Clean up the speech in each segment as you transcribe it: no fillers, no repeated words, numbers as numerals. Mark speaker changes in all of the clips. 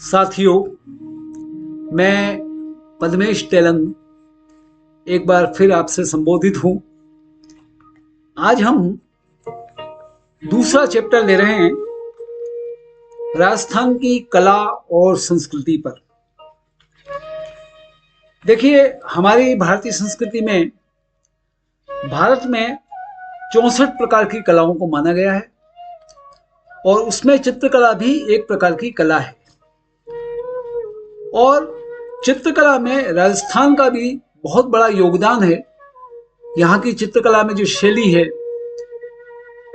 Speaker 1: साथियों, मैं पद्मेश तेलंग एक बार फिर आपसे संबोधित हूं। आज हम दूसरा चैप्टर ले रहे हैं राजस्थान की कला और संस्कृति पर। देखिए, हमारी भारतीय संस्कृति में भारत में 64 प्रकार की कलाओं को माना गया है और उसमें चित्रकला भी एक प्रकार की कला है। और चित्रकला में राजस्थान का भी बहुत बड़ा योगदान है। यहाँ की चित्रकला में जो शैली है,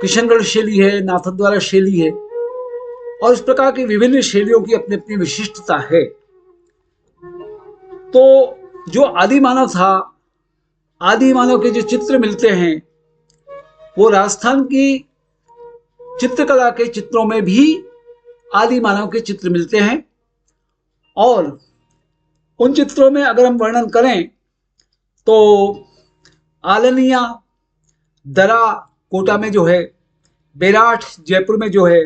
Speaker 1: किशनगढ़ शैली है, नाथद्वारा शैली है और इस प्रकार की विभिन्न शैलियों की अपनी अपनी विशिष्टता है। तो जो आदि मानव था, आदि मानव के जो चित्र मिलते हैं वो राजस्थान की चित्रकला के चित्रों में भी आदि मानव के चित्र मिलते हैं। और उन चित्रों में अगर हम वर्णन करें तो आलनिया दरा कोटा में जो है, बेराठ जयपुर में जो है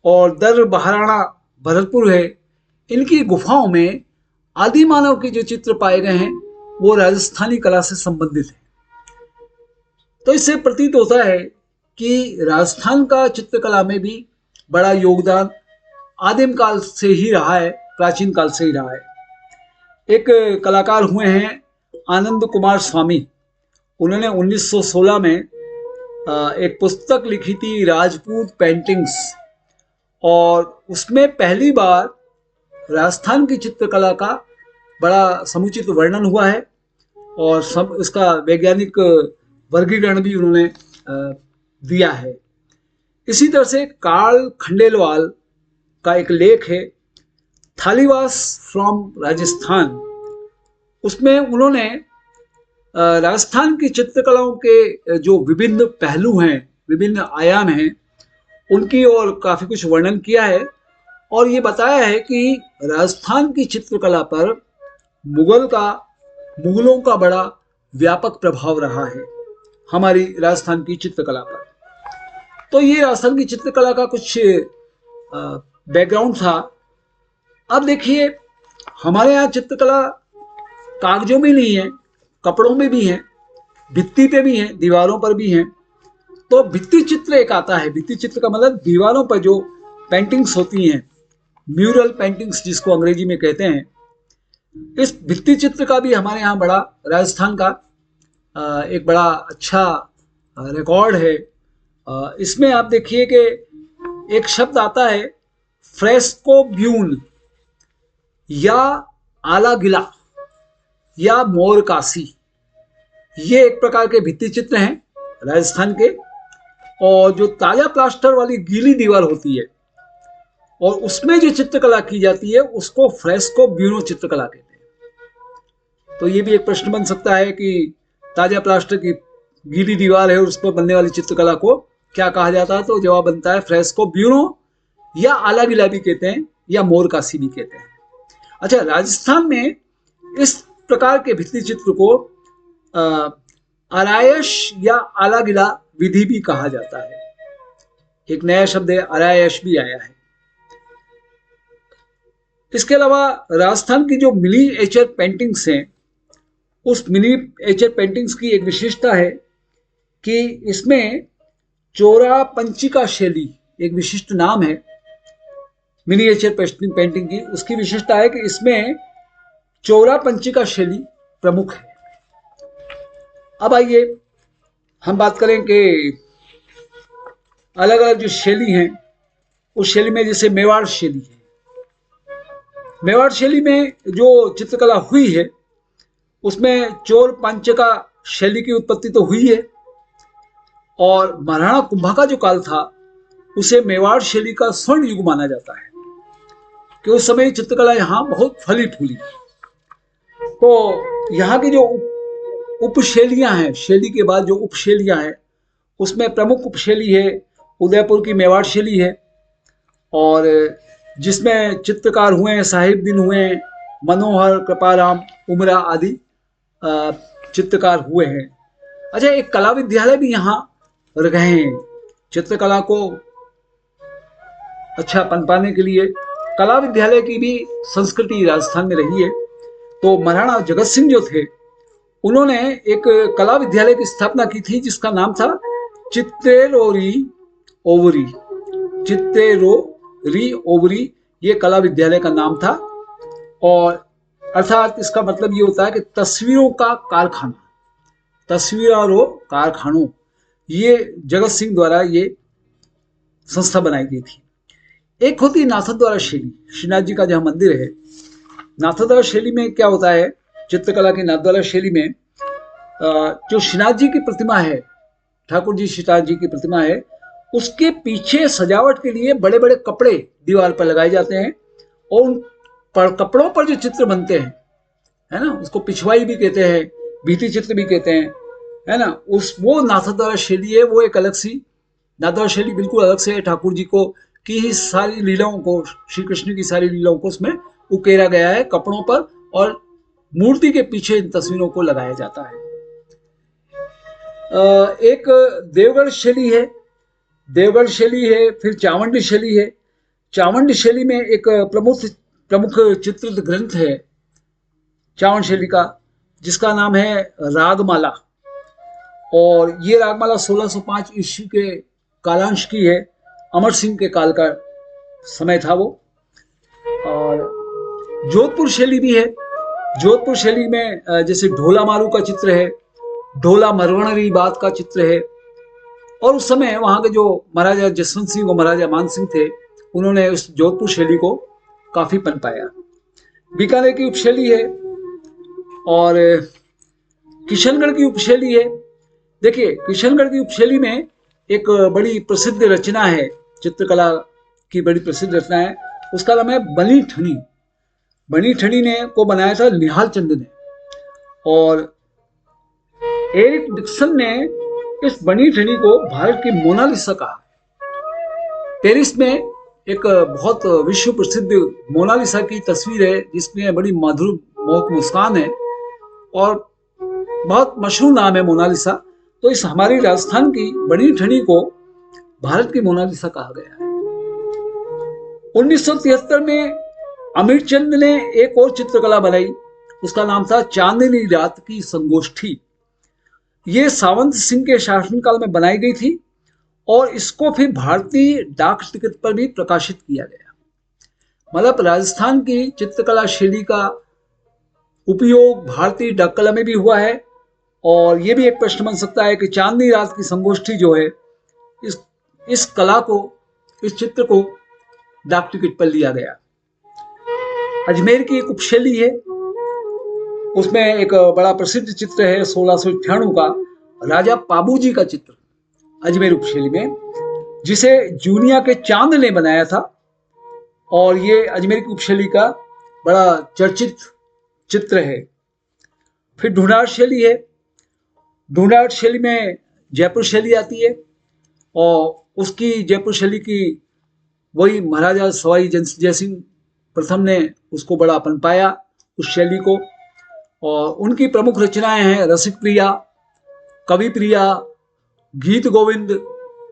Speaker 1: और दर बहाराणा भरतपुर है, इनकी गुफाओं में आदि मानव के जो चित्र पाए गए हैं वो राजस्थानी कला से संबंधित है। तो इससे प्रतीत होता है कि राजस्थान का चित्रकला में भी बड़ा योगदान आदिम काल से ही रहा है, प्राचीन काल से ही रहा है। एक कलाकार हुए हैं आनंद कुमार स्वामी। उन्होंने 1916 में एक पुस्तक लिखी थी, राजपूत पेंटिंग्स, और उसमें पहली बार राजस्थान की चित्रकला का बड़ा समुचित वर्णन हुआ है और सब इसका वैज्ञानिक वर्गीकरण भी उन्होंने दिया है। इसी तरह से कार्ल खंडेलवाल का एक लेख है, थालीवास फ्रॉम राजस्थान। उसमें उन्होंने राजस्थान की चित्रकलाओं के जो विभिन्न पहलू हैं, विभिन्न आयाम हैं, उनकी ओर काफी कुछ वर्णन किया है और ये बताया है कि राजस्थान की चित्रकला पर मुगलों का बड़ा व्यापक प्रभाव रहा है हमारी राजस्थान की चित्रकला पर। तो ये राजस्थान की चित्रकला का कुछ बैकग्राउंड था। अब देखिए, हमारे यहाँ चित्रकला कागजों में नहीं है, कपड़ों में भी है, भित्ति पे भी है, दीवारों पर भी है। तो भित्ति चित्र एक आता है। भित्ति चित्र का मतलब दीवारों पर जो पेंटिंग्स होती हैं, म्यूरल पेंटिंग्स जिसको अंग्रेजी में कहते हैं। इस भित्ति चित्र का भी हमारे यहाँ बड़ा, राजस्थान का एक बड़ा अच्छा रिकॉर्ड है। इसमें आप देखिए कि एक शब्द आता है फ्रेस्को ब्यून या आला गिला या मोर कासी। ये एक प्रकार के भित्ति चित्र हैं राजस्थान के। और जो ताजा प्लास्टर वाली गीली दीवार होती है और उसमें जो चित्रकला की जाती है उसको फ्रेस्को ब्यूनो चित्रकला कहते हैं। तो ये भी एक प्रश्न बन सकता है कि ताजा प्लास्टर की गीली दीवार है और उस पर बनने वाली चित्रकला को क्या कहा जाता है। तो जवाब बनता है फ्रेस्को ब्यूनो या आला गिला भी कहते हैं या मोर कासी भी कहते हैं। अच्छा, राजस्थान में इस प्रकार के भित्ति चित्र को आरायश या आला गिला विधि भी कहा जाता है। एक नया शब्द है, आरायश भी आया है। इसके अलावा राजस्थान की जो मिनीएचर पेंटिंग्स हैं, उस मिनीएचर पेंटिंग्स की एक विशेषता है कि इसमें चोरा पंचिका शैली एक विशिष्ट नाम है मिनीएचर पेंटिंग की। उसकी विशेषता है कि इसमें चोरा पंचिका शैली प्रमुख है। अब आइए हम बात करें कि अलग अलग जो शैली हैं, उस शैली में जैसे मेवाड़ शैली है। मेवाड़ शैली में जो चित्रकला हुई है उसमें चोर पंचिका शैली की उत्पत्ति तो हुई है और महाराणा कुंभा का जो काल था उसे मेवाड़ शैली का स्वर्ण युग माना जाता है कि उस समय चित्रकला यहाँ बहुत फली फूली। तो यहाँ की जो उपशैलियां हैं, शैली के बाद जो उपशैलियां हैं, उसमें प्रमुख उपशैली है उदयपुर की मेवाड़ शैली है और जिसमें चित्रकार हुए हैं, साहिबदीन हुए हैं, मनोहर, कृपाराम, उमरा आदि चित्रकार हुए हैं। अच्छा, एक कला विद्यालय भी यहाँ रहे हैं चित्रकला को अच्छा पनपाने के लिए कला विद्यालय की भी संस्कृति राजस्थान में रही है। तो महाराणा जगत सिंह जो थे, उन्होंने एक कला विद्यालय की स्थापना की थी जिसका नाम था चित्तेरोरी ओवरी। चित्तेरोरी ओवरी ये कला विद्यालय का नाम था, और अर्थात इसका मतलब ये होता है कि तस्वीरों का कारखाना, तस्वीरों कारखानों, ये जगत सिंह द्वारा ये संस्था बनाई गई थी। एक होती नाथद्वारा शैली, श्रीनाथ जी का जहाँ मंदिर है, नाथद्वारा शैली में क्या होता है, चित्रकला की नाथद्वारा शैली में जो श्रीनाथ जी की प्रतिमा है, ठाकुर जी श्रीनाथ जी की प्रतिमा है, उसके पीछे सजावट के लिए बड़े बड़े कपड़े दीवार पर लगाए जाते हैं, और उन कपड़ों पर जो चित्र बनते हैं, है ना, उसको पिछवाई भी कहते हैं, भित्ति चित्र भी कहते हैं, है ना, वो नाथद्वारा शैली है। वो एक अलग सी नाथद्वारा शैली बिल्कुल अलग से है। ठाकुर जी को की ही सारी लीलाओं को, श्री कृष्ण की सारी लीलाओं को उसमें उकेरा गया है कपड़ों पर, और मूर्ति के पीछे इन तस्वीरों को लगाया जाता है। एक देवगढ़ शैली है, देवगढ़ शैली है, फिर चावंडी शैली है। चावंडी शैली में एक प्रमुख चित्रित ग्रंथ है चावंड शैली का, जिसका नाम है रागमाला, और ये रागमाला 1605 ईस्वी के कालांश की है। अमर सिंह के काल का समय था वो। और जोधपुर शैली भी है। जोधपुर शैली में जैसे ढोला मारू का चित्र है, ढोला मरवणरी बात का चित्र है, और उस समय वहाँ के जो महाराजा जसवंत सिंह और महाराजा मान सिंह थे, उन्होंने उस जोधपुर शैली को काफी पनपाया। बीकानेर की उपशैली है, और किशनगढ़ की उपशैली है। देखिए, किशनगढ़ की उपशैली में एक बड़ी प्रसिद्ध रचना है, चित्रकला की बड़ी प्रसिद्ध रचना है, उसका नाम है बनी ठनी। बनी ठनी ने को बनाया था निहाल चंद ने, और एरिक डिक्सन ने इस बनी ठनी को भारत की मोनालिसा कहा। पेरिस में एक बहुत विश्व प्रसिद्ध मोनालिसा की तस्वीर है, जिसमें बड़ी मधुर मोहक मुस्कान है, और बहुत मशहूर नाम है मोनालिसा। तो इस हमारी राजस्थान की बनी ठनी को भारत की मोनालिसा कहा गया है। 1973 में अमीरचंद ने एक और चित्रकला बनाई, उसका नाम था चांदनी रात की संगोष्ठी। ये सावंत सिंह के शासनकाल में बनाई गई थी, और इसको फिर भारतीय डाक टिकट पर भी प्रकाशित किया गया। मतलब राजस्थान की चित्रकला शैली का उपयोग भारतीय डाक कला में भी हुआ है। और ये भी एक प्रश्न बन सकता है कि चांदनी रात की संगोष्ठी जो है, इस कला को, इस चित्र को डाक टिकट पर लिया गया। अजमेर की एक उपशैली है, उसमें एक बड़ा प्रसिद्ध चित्र है 1698 का राजा पाबूजी का चित्र, अजमेर उपशैली में, जिसे जूनिया के चांद ने बनाया था। और ये अजमेर की उपशैली का बड़ा चर्चित चित्र है। फिर ढूंढार शैली है। ढूंढार शैली में जयपुर शैली आती है, और उसकी जयपुर शैली की वही महाराजा सवाई जयसिंह प्रथम ने उसको बड़ा पनपाया, उस शैली को। और उनकी प्रमुख रचनाएं हैं रसिक प्रिया, कवि प्रिया, गीत गोविंद,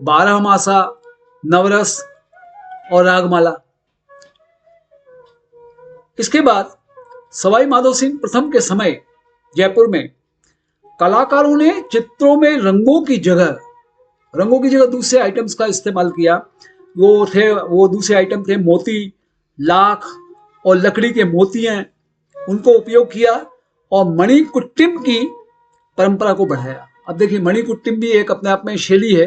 Speaker 1: बारह मासा, नवरस और रागमाला। इसके बाद सवाई माधो सिंह प्रथम के समय जयपुर में कलाकारों ने चित्रों में रंगों की जगह दूसरे आइटम्स का इस्तेमाल किया। वो दूसरे आइटम थे मोती, लाख और लकड़ी के मोतियां, उनको उपयोग किया, और मणिकुट्टिम की परंपरा को बढ़ाया। अब देखिए, मणिकुट्टिम भी एक अपने आप में शैली है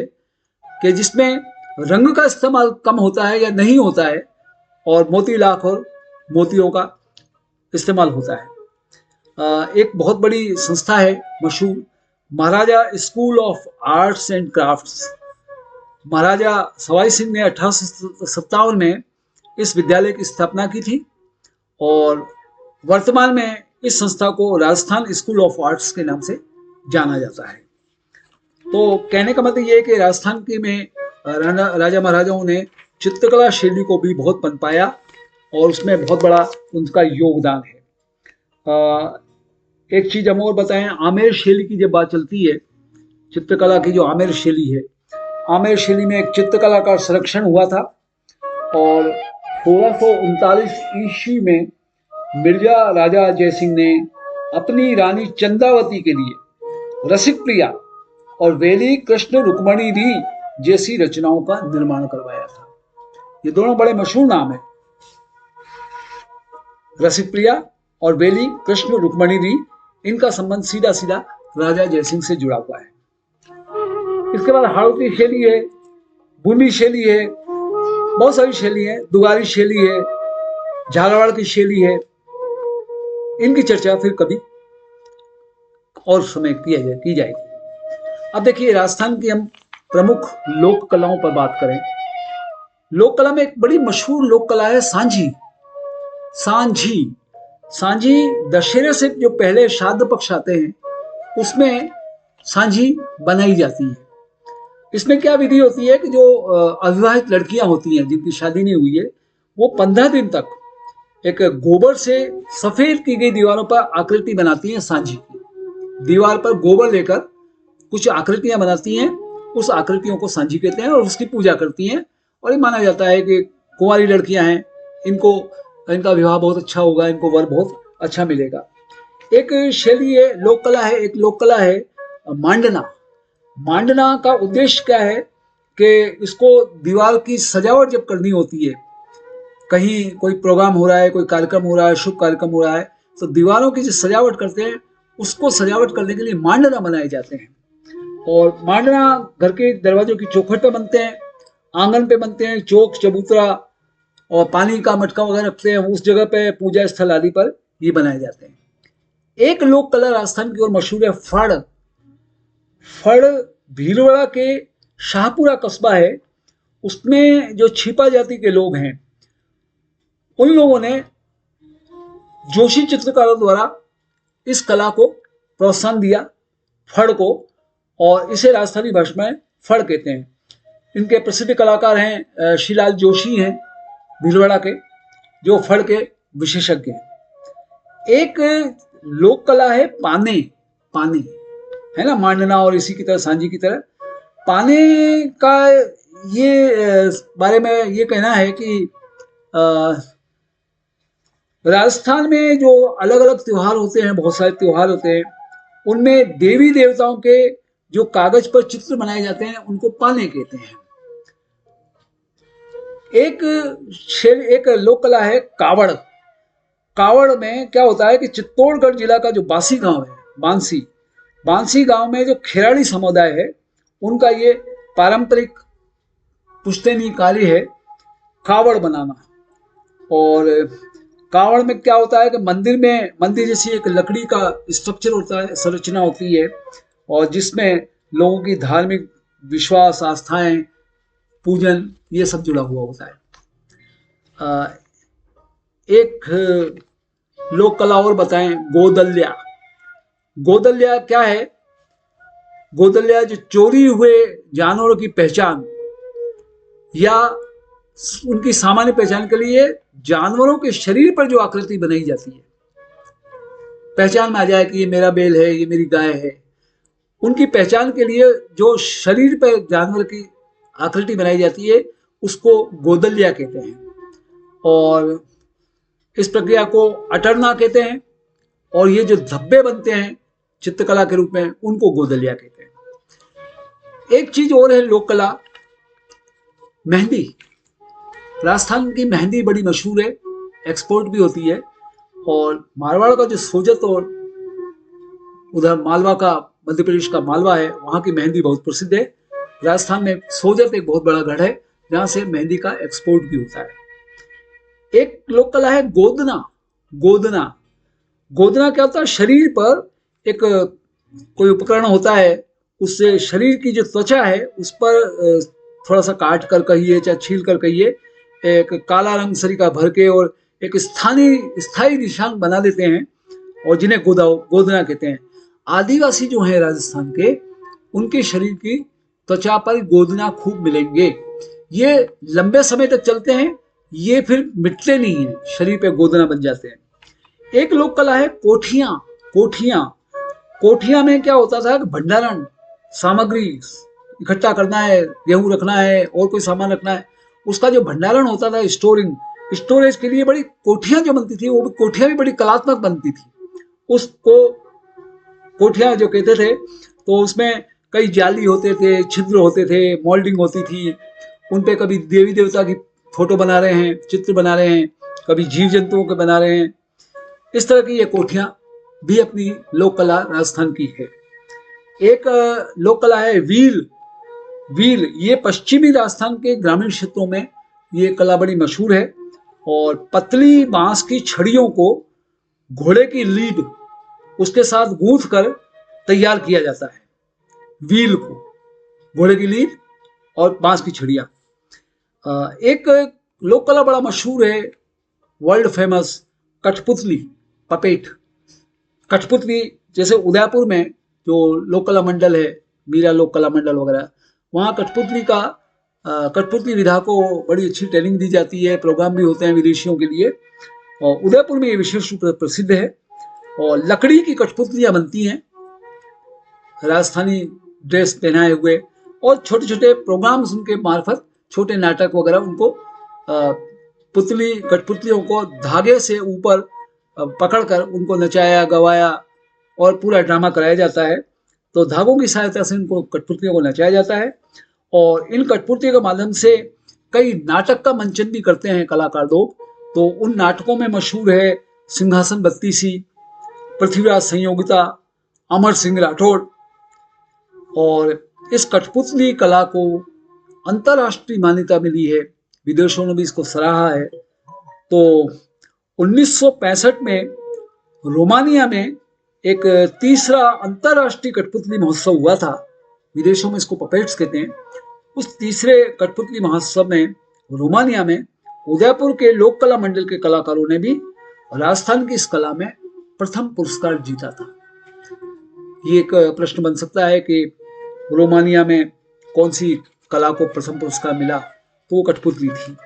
Speaker 1: कि जिसमें रंग का इस्तेमाल कम होता है या नहीं होता है, और मोती, लाख और मोतियों का इस्तेमाल होता है। एक बहुत बड़ी संस्था है मशहूर, Maharaja school of arts and crafts. Maharaja Sawai Singh ने 1857 में इस विद्यालय की स्थापना की थी, और वर्तमान में इस संस्था को राजस्थान स्कूल ऑफ आर्ट्स के नाम से जाना जाता है। तो कहने का मतलब ये है कि राजस्थान के में राजा महाराजाओं ने चित्रकला शैली को भी बहुत पनपाया, और उसमें बहुत बड़ा उनका योगदान है। एक चीज हम और बताएं, आमेर शैली की जब बात चलती है, चित्रकला की जो आमेर शैली है, आमेर शैली में एक चित्रकला का संरक्षण हुआ था, और 1639 ईस्वी में मिर्जा राजा जयसिंह ने अपनी रानी चंद्रावती के लिए रसिक प्रिया और वेली कृष्ण रुक्मणी री जैसी रचनाओं का निर्माण करवाया था। ये दोनों बड़े मशहूर नाम है, रसिक प्रिया और वेली कृष्ण रुक्मणी री। इनका संबंध सीधा सीधा राजा जयसिंह से जुड़ा हुआ है। इसके बाद हाड़ौती शैली है, बूंदी शैली है, बहुत सारी शैली है, दुगारी शैली है, झालावाड़ की शैली है। इनकी चर्चा फिर कभी और समय की जाएगी। अब देखिए, राजस्थान की हम प्रमुख लोक कलाओं पर बात करें। लोक कला में एक बड़ी मशहूर लोक कला है सांझी। सांझी सांझी दशहरे से जो पहले श्राद्ध पक्ष आते हैं उसमें सांझी बनाई जाती है। इसमें क्या विधि होती है कि जो अविवाहित लड़कियां होती हैं जिनकी शादी नहीं हुई है, वो 15 दिन तक एक गोबर से सफेद की गई दीवारों पर आकृति बनाती हैं सांझी की। दीवार पर गोबर लेकर कुछ आकृतियां बनाती हैं, उस आकृतियों को सांझी कहते हैं और उसकी पूजा करती हैं। और ये माना जाता है कि कुंवारी लड़कियां हैं, इनका विवाह बहुत अच्छा होगा, इनको वर बहुत अच्छा मिलेगा। एक शैली है, लोक कला है, एक लोक कला है मांडना। मांडना का उद्देश्य क्या है कि इसको दीवार की सजावट जब करनी होती है, कहीं कोई प्रोग्राम हो रहा है, कोई कार्यक्रम हो रहा है, शुभ कार्यक्रम हो रहा है, तो दीवारों की जो सजावट करते हैं उसको सजावट करने के लिए मांडना बनाए जाते हैं। और मांडना घर के दरवाजों की चौखट पे बनते हैं, आंगन पे बनते हैं, चौक चबूतरा और पानी का मटका वगैरह रखते हैं, उस जगह पे पूजा स्थल आदि पर ये बनाए जाते हैं। एक लोक कला राजस्थान की ओर मशहूर है फड़। फड़ भीलवाड़ा के शाहपुरा कस्बा है, उसमें जो छिपा जाति के लोग हैं उन लोगों ने जोशी चित्रकारों द्वारा इस कला को प्रोत्साहन दिया, फड़ को, और इसे राजस्थानी भाषा में फड़ कहते हैं। इनके प्रसिद्ध कलाकार हैं श्रीलाल जोशी हैं भीलवाड़ा के, जो फड़ के विशेषज्ञ हैं। एक लोक कला है पाने। पाने है ना, मांडना और इसी की तरह सांझी की तरह पाने का ये बारे में ये कहना है कि राजस्थान में जो अलग अलग त्योहार होते हैं, बहुत सारे त्योहार होते हैं, उनमें देवी देवताओं के जो कागज पर चित्र बनाए जाते हैं उनको पाने कहते हैं। एक लोक कला है कावड़। कावड़ में क्या होता है कि चित्तौड़गढ़ जिला का जो बांसी गांव है, बांसी गांव में जो खेराड़ी समुदाय है उनका ये पारंपरिक पुश्तैनी कार्य है कावड़ बनाना। और कावड़ में क्या होता है कि मंदिर जैसी एक लकड़ी का स्ट्रक्चर होता है, संरचना होती है, और जिसमें लोगों की धार्मिक विश्वास, आस्थाएं, पूजन, ये सब जुड़ा हुआ होता है। एक लोक कला और बताएं, गोदल्या। गोदल्या क्या है? गोदल्या जो चोरी हुए जानवरों की पहचान या उनकी सामान्य पहचान के लिए जानवरों के शरीर पर जो आकृति बनाई जाती है, पहचान में आ जाए कि ये मेरा बैल है, ये मेरी गाय है, उनकी पहचान के लिए जो शरीर पर जानवर की आकृति बनाई जाती है उसको गोदल्या कहते हैं। और इस प्रक्रिया को अटरना कहते हैं। और ये जो धब्बे बनते हैं चित्रकला के रूप में, उनको गोदल्या कहते हैं। एक चीज और है लोक कला, मेहंदी। राजस्थान की मेहंदी बड़ी मशहूर है, एक्सपोर्ट भी होती है। और मारवाड़ का जो सोजत और उधर मालवा का, मध्य प्रदेश का मालवा है, वहां की मेहंदी बहुत प्रसिद्ध है। राजस्थान में सोजत एक बहुत बड़ा गढ़ है जहां से मेहंदी का एक्सपोर्ट भी होता है। एक लोक कला है गोदना। गोदना क्या होता है? शरीर पर एक कोई उपकरण होता है, उससे शरीर की जो त्वचा है उस पर थोड़ा सा काट कर कहिए, चाहे छील कर कहिए, एक काला रंग सरीका भर के और एक स्थायी निशान बना देते हैं, और जिन्हें गोदना कहते हैं। आदिवासी जो हैं राजस्थान के, उनके शरीर की त्वचा पर गोदना खूब मिलेंगे। ये लंबे समय तक चलते हैं, ये फिर मिटते नहीं है, शरीर पे गोदना बन जाते हैं। एक लोक कला है कोठियां में क्या होता था? भंडारण सामग्री इकट्ठा करना है, गेहूं रखना है और कोई सामान रखना है, उसका जो भंडारण होता था, स्टोरिंग, स्टोरेज के लिए बड़ी कोठियां जो बनती थी, वो भी कोठियां भी बड़ी कलात्मक बनती थी। उसको कोठियां जो कहते थे, तो उसमें कई जाली होते थे, छिद्र होते थे, मोल्डिंग होती थी। उन पे कभी देवी देवता की फोटो बना रहे हैं, चित्र बना रहे हैं, कभी जीव जंतुओं के बना रहे हैं। इस तरह की ये कोठियां भी अपनी लोक कला राजस्थान की है। एक लोक कला है व्हील। व्हील ये पश्चिमी राजस्थान के ग्रामीण क्षेत्रों में ये कला बड़ी मशहूर है। और पतली बांस की छड़ियों को घोड़े की लीड उसके साथ गूंथ कर तैयार किया जाता है। व्हील को, घोड़े की लीड और बांस की छड़ियां। एक लोक कला बड़ा मशहूर है, वर्ल्ड फेमस, कठपुतली, पपेट। कठपुतली जैसे उदयपुर में जो लोक कला मंडल है, मीरा लोक कला मंडल वगैरह, वहाँ कठपुतली विधा को बड़ी अच्छी ट्रेनिंग दी जाती है, प्रोग्राम भी होते हैं विदेशियों के लिए। और उदयपुर में ये विशेष रूप से प्रसिद्ध है। और लकड़ी की कठपुतलियां बनती हैं, राजस्थानी ड्रेस पहनाए हुए, और छोटे छोटे प्रोग्राम्स उनके मार्फत, छोटे नाटक वगैरह, उनको कठपुतलियों को धागे से ऊपर पकड़कर उनको नचाया गवाया और पूरा ड्रामा कराया जाता है। तो धागों की सहायता से उनको कठपुतलियों को नचाया जाता है। और इन कठपुतलियों के माध्यम से कई नाटक का मंचन भी करते हैं कलाकार लोग। तो उन नाटकों में मशहूर है सिंहासन बत्तीसी, पृथ्वीराज संयोगिता, अमर सिंह राठौड़। और इस कठपुतली कला को अंतर्राष्ट्रीय मान्यता मिली है, विदेशों ने भी इसको सराहा है। तो 1965 में रोमानिया में एक तीसरा अंतर्राष्ट्रीय कठपुतली महोत्सव हुआ था, विदेशों में इसको पपेट्स कहते हैं। उस तीसरे कठपुतली महोत्सव में रोमानिया में उदयपुर के लोक कला मंडल के कलाकारों ने भी राजस्थान की इस कला में प्रथम पुरस्कार जीता था। ये एक प्रश्न बन सकता है कि रोमानिया में कौन सी कला को प्रथम पुरस्कार मिला, तो वो कठपुतली थी।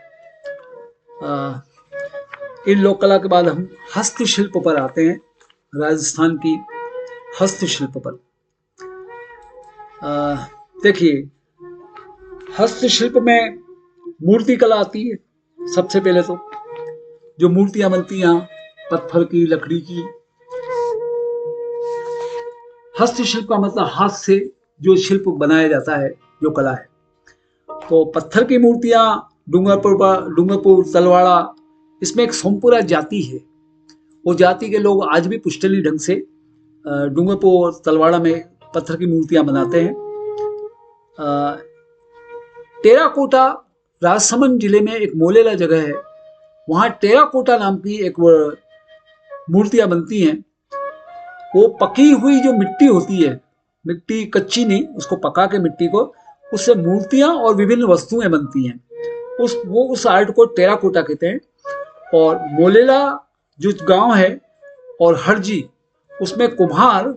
Speaker 1: इन लोक कला के बाद हम हस्तशिल्प पर आते हैं, राजस्थान की हस्तशिल्प पर। देखिए, हस्तशिल्प में मूर्ति कला आती है। सबसे पहले तो जो मूर्तियां बनती हैं पत्थर की, लकड़ी की। हस्तशिल्प का मतलब हाथ से जो शिल्प बनाया जाता है, जो कला है। तो पत्थर की मूर्तियां डूंगरपुर, तलवाड़ा, इसमें एक सोमपुरा जाति है। वो जाति के लोग आज भी पुष्टली ढंग से डूंगरपुर, तलवाड़ा में पत्थर की मूर्तियां बनाते हैं। टेराकोटा राजसमंद जिले में एक मोलेला जगह है, वहां टेराकोटा नाम की एक मूर्तियां बनती हैं। वो पकी हुई जो मिट्टी होती है, मिट्टी कच्ची नहीं, उसको पका के मिट्टी को, उससे मूर्तियां और विभिन्न वस्तुएं बनती हैं। उस आर्ट को टेराकोटा कहते हैं। और मोलेला जो गांव है और हरजी, उसमें कुम्हार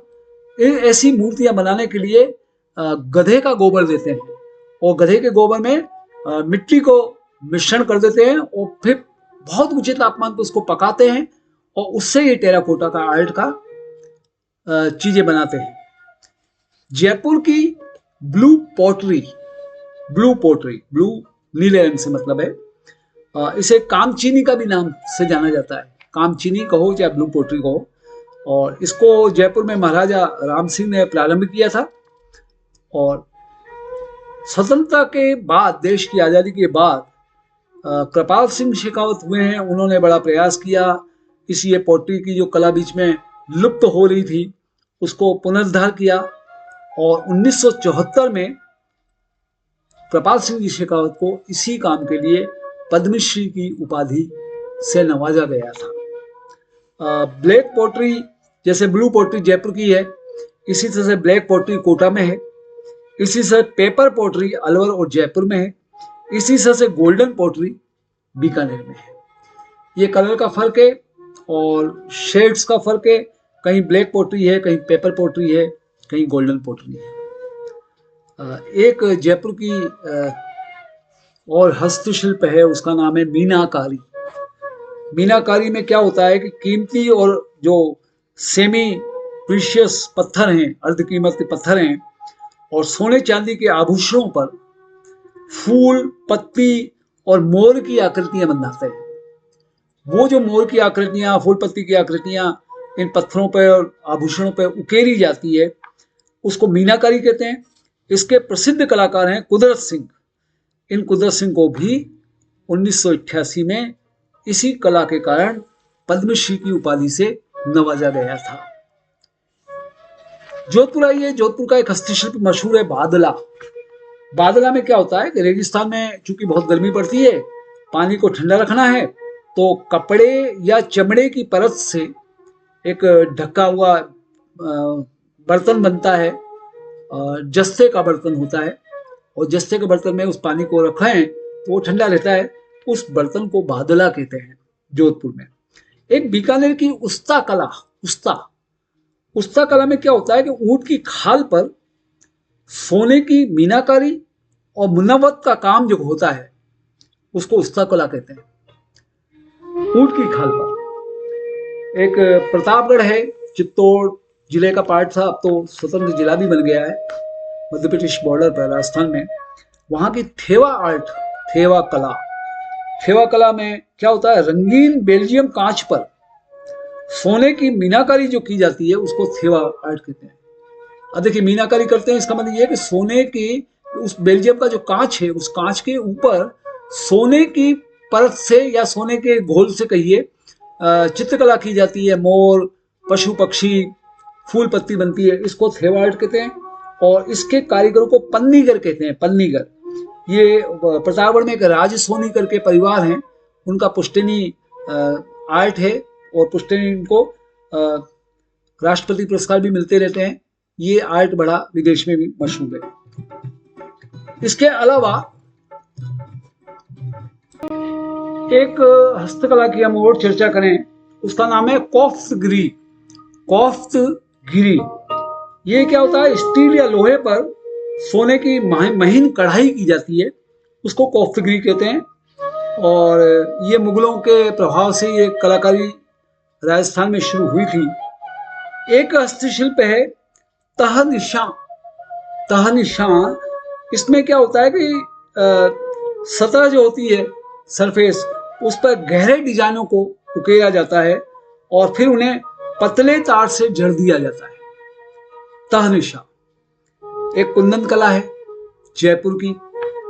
Speaker 1: ऐसी मूर्तियां बनाने के लिए गधे का गोबर देते हैं, और गधे के गोबर में मिट्टी को मिश्रण कर देते हैं, और फिर बहुत ऊंचे तापमान पर उसको पकाते हैं, और उससे ये टेराकोटा का आर्ट का चीजें बनाते हैं। जयपुर की ब्लू पोट्री, ब्लू नीले रंग से मतलब है, इसे कामचीनी का भी नाम से जाना जाता है। कामचीनी कहो चाहे ब्लू पोट्री कहो। और इसको जयपुर में महाराजा राम सिंह ने प्रारंभ किया था। और स्वतंत्रता के बाद, देश की आजादी के बाद, कृपाल सिंह शेखावत हुए हैं, उन्होंने बड़ा प्रयास किया इस ये पोट्री की जो कला बीच में लुप्त हो रही थी उसको पुनरुद्धार किया। और 1974 में कृपाल सिंह जी शेखावत को इसी काम के लिए पद्मश्री की उपाधि से नवाजा गया था। ब्लैक पोट्री, जैसे ब्लू पोट्री जयपुर की है, इसी तरह से ब्लैक पोट्री कोटा में है। इसी से पेपर पोट्री अलवर और जयपुर में है। इसी तरह से गोल्डन पोट्री बीकानेर में है। ये कलर का फर्क है और शेड्स का फर्क है। कहीं ब्लैक पोट्री है, कहीं पेपर पोट्री है, कहीं गोल्डन पोट्री है। एक जयपुर की और हस्तशिल्प है, उसका नाम है मीनाकारी। मीनाकारी में क्या होता है कि कीमती और जो सेमी प्रीशियस पत्थर हैं, अर्धकीमती पत्थर हैं, और सोने चांदी के आभूषणों पर फूल, पत्ती और मोर की आकृतियां बनाते हैं। वो जो मोर की आकृतियां, फूल पत्ती की आकृतियां इन पत्थरों पर और आभूषणों पर उकेरी जाती है, उसको मीनाकारी कहते हैं। इसके प्रसिद्ध कलाकार हैं कुदरत सिंह। इन कुदरत सिंह को भी 1988 में इसी कला के कारण पद्मश्री की उपाधि से नवाजा गया था। जोधपुर आइए, जोधपुर का एक हस्तशिल्प मशहूर है बादला। बादला में क्या होता है कि रेगिस्तान में चूंकि बहुत गर्मी पड़ती है, पानी को ठंडा रखना है, तो कपड़े या चमड़े की परत से एक ढका हुआ बर्तन बनता है, जस्ते का बर्तन होता है, और जस्ते के बर्तन में उस पानी को रखें तो वो ठंडा रहता है। उस बर्तन को बादला कहते हैं जोधपुर में। एक बीकानेर की उस्ता कला, उस्ता कला में क्या होता है कि ऊंट की खाल पर सोने की मीनाकारी और मुनव्वत का काम जो होता है उसको उस्ता कला कहते हैं। ऊंट की खाल पर एक प्रतापगढ़ है, चित्तौड़ जिले का पार्ट था, अब तो स्वतंत्र जिला भी बन गया है मध्य प्रदेश बॉर्डर पर राजस्थान में। वहां की थेवा आर्ट, थेवा कला में क्या होता है, रंगीन बेल्जियम कांच पर सोने की मीनाकारी जो की जाती है उसको थेवा आर्ट कहते हैं। अब देखिए, मीनाकारी करते हैं इसका मतलब ये है कि सोने की उस बेल्जियम का जो कांच है, उस कांच के ऊपर सोने की परत से या सोने के घोल से कहिए चित्रकला की जाती है। मोर, पशु पक्षी, फूल पत्ती बनती है, इसको थेवा आर्ट कहते हैं। और इसके कारीगरों को पन्नीगर कहते हैं, पन्नीगर। ये प्रतापगढ़ में एक राज सोनी करके परिवार हैं, उनका पुश्तैनी आर्ट है, और पुश्तैनी को राष्ट्रपति पुरस्कार भी मिलते रहते हैं। ये आर्ट बड़ा विदेश में भी मशहूर है। इसके अलावा एक हस्तकला की हम और चर्चा करें, उसका नाम है कोफ्तगिरी। कोफ्तगिरी ये क्या होता है, स्टील या लोहे पर सोने की महीन कढ़ाई की जाती है, उसको कोफ्तगिरी कहते हैं। और ये मुगलों के प्रभाव से ये कलाकारी राजस्थान में शुरू हुई थी। एक हस्तशिल्प है तहनिशां। इसमें क्या होता है कि सतह जो होती है, सरफेस, उस पर गहरे डिजाइनों को उकेरा जाता है और फिर उन्हें पतले तार से जड़ दिया जाता है। तहनिशां एक कुंदन कला है, जयपुर की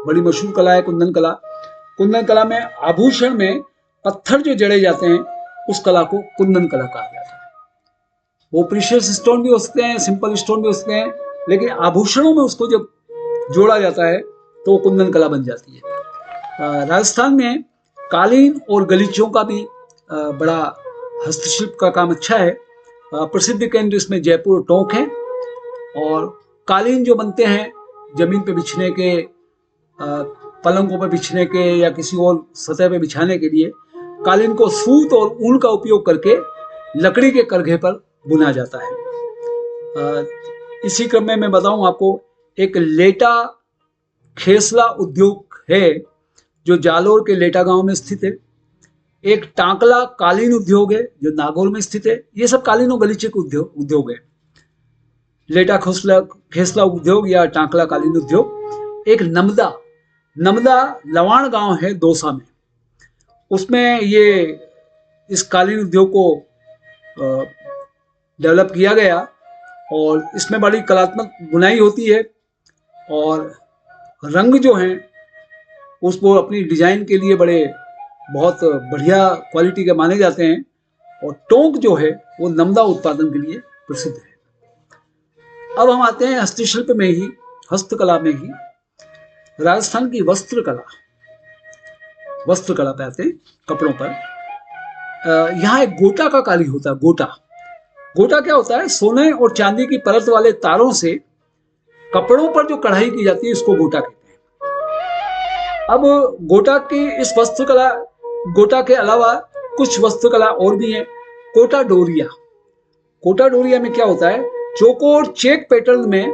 Speaker 1: बड़ी मशहूर कला है कुंदन कला। कुंदन कला में आभूषण में पत्थर जो जड़े जाते हैं उस कला को कुंदन कला कहा जाता है। वो प्रीशियस स्टोन भी हो सकते हैं, सिंपल स्टोन भी हो सकते हैं, लेकिन आभूषणों में उसको जब जोड़ा जाता है तो वो कुंदन कला बन जाती है। राजस्थान में कालीन और गलीचों का भी बड़ा हस्तशिल्प का काम अच्छा है। प्रसिद्ध केंद्र इसमें जयपुर टोंक है। और कालीन जो बनते हैं जमीन पे बिछने के, पलंगों पर बिछने के या किसी और सतह पे बिछाने के लिए, कालीन को सूत और ऊन का उपयोग करके लकड़ी के करघे पर बुना जाता है। इसी क्रम में मैं बताऊं आपको, एक लेटा खेसला उद्योग है जो जालोर के लेटा गांव में स्थित है। एक टांकला कालीन उद्योग है जो नागौर में स्थित है। ये सब कालीन और गलीचे के उद्योग है। लेटा खेसला उद्योग या टांकला कालीन उद्योग। एक नमदा लवाण गांव है दौसा में, उसमें ये इस कालीन उद्योग को डेवलप किया गया और इसमें बड़ी कलात्मक बुनाई होती है और रंग जो हैं उसको अपनी डिजाइन के लिए बहुत बढ़िया क्वालिटी के माने जाते हैं। और टोंक जो है वो नमदा उत्पादन के लिए प्रसिद्ध है। अब हम आते हैं हस्तशिल्प में ही, हस्तकला में ही राजस्थान की वस्त्रकला पे आते हैं, कपड़ों पर। यहाँ एक गोटा का कार्य होता है। गोटा क्या होता है, सोने और चांदी की परत वाले तारों से कपड़ों पर जो कढ़ाई की जाती है उसको गोटा कहते हैं। अब गोटा की इस वस्त्रकला, गोटा के अलावा कुछ वस्त्रकला और भी है। कोटा डोरिया में क्या होता है, चौकोर चेक पैटर्न में